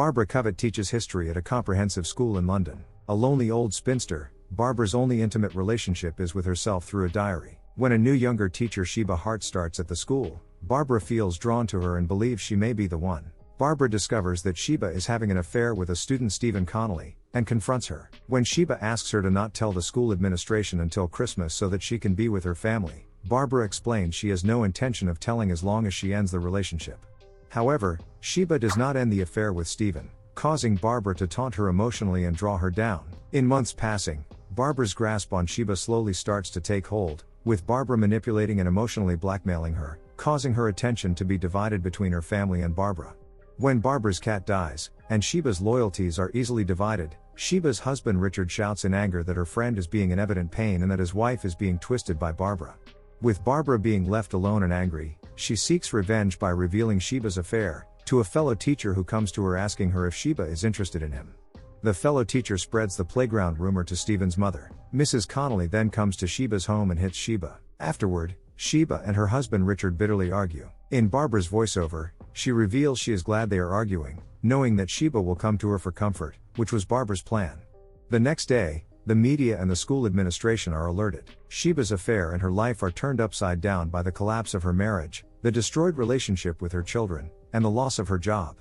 Barbara Covett teaches history at a comprehensive school in London. A lonely old spinster, Barbara's only intimate relationship is with herself through a diary. When a new younger teacher Sheba Hart starts at the school, Barbara feels drawn to her and believes she may be the one. Barbara discovers that Sheba is having an affair with a student, Stephen Connolly, and confronts her. When Sheba asks her to not tell the school administration until Christmas so that she can be with her family, Barbara explains she has no intention of telling as long as she ends the relationship. However, Sheba does not end the affair with Stephen, causing Barbara to taunt her emotionally and draw her down. In months passing, Barbara's grasp on Sheba slowly starts to take hold, with Barbara manipulating and emotionally blackmailing her, causing her attention to be divided between her family and Barbara. When Barbara's cat dies, and Sheba's loyalties are easily divided, Sheba's husband Richard shouts in anger that her friend is being in evident pain and that his wife is being twisted by Barbara. With Barbara being left alone and angry, she seeks revenge by revealing Sheba's affair to a fellow teacher who comes to her asking her if Sheba is interested in him. The fellow teacher spreads the playground rumor to Stephen's mother. Mrs. Connolly then comes to Sheba's home and hits Sheba. Afterward, Sheba and her husband Richard bitterly argue. In Barbara's voiceover, she reveals she is glad they are arguing, knowing that Sheba will come to her for comfort, which was Barbara's plan. The next day, the media and the school administration are alerted. Sheba's affair and her life are turned upside down by the collapse of her marriage, the destroyed relationship with her children, and the loss of her job.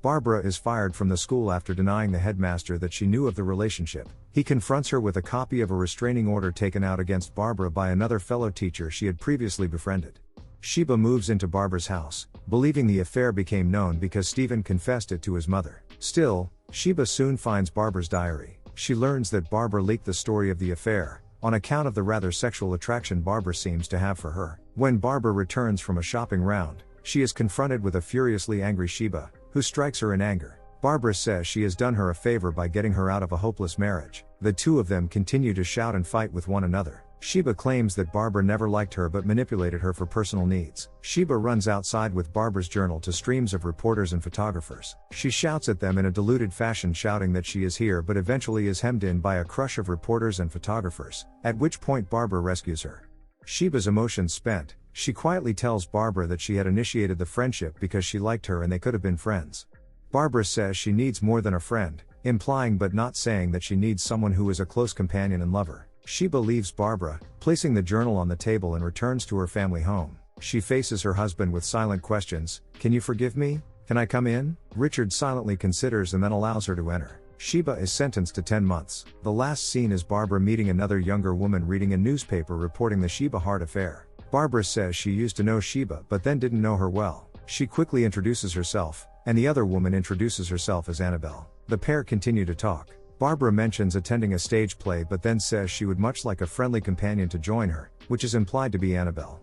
Barbara is fired from the school after denying the headmaster that she knew of the relationship. He confronts her with a copy of a restraining order taken out against Barbara by another fellow teacher she had previously befriended. Sheba moves into Barbara's house, believing the affair became known because Stephen confessed it to his mother. Still, Sheba soon finds Barbara's diary. She learns that Barbara leaked the story of the affair, on account of the rather sexual attraction Barbara seems to have for her. When Barbara returns from a shopping round, she is confronted with a furiously angry Sheba, who strikes her in anger. Barbara says she has done her a favor by getting her out of a hopeless marriage. The two of them continue to shout and fight with one another. Sheba claims that Barbara never liked her but manipulated her for personal needs. Sheba runs outside with Barbara's journal to streams of reporters and photographers. She shouts at them in a deluded fashion, shouting that she is here, but eventually is hemmed in by a crush of reporters and photographers, at which point Barbara rescues her. Sheba's emotions spent, she quietly tells Barbara that she had initiated the friendship because she liked her and they could have been friends. Barbara says she needs more than a friend, implying but not saying that she needs someone who is a close companion and lover. Sheba leaves Barbara, placing the journal on the table, and returns to her family home. She faces her husband with silent questions. Can you forgive me? Can I come in? Richard silently considers and then allows her to enter. Sheba is sentenced to 10 months. The last scene is Barbara meeting another younger woman reading a newspaper reporting the Sheba Hart affair. Barbara says she used to know Sheba but then didn't know her well. She quickly introduces herself, and the other woman introduces herself as Annabelle. The pair continue to talk. Barbara mentions attending a stage play but then says she would much like a friendly companion to join her, which is implied to be Annabelle.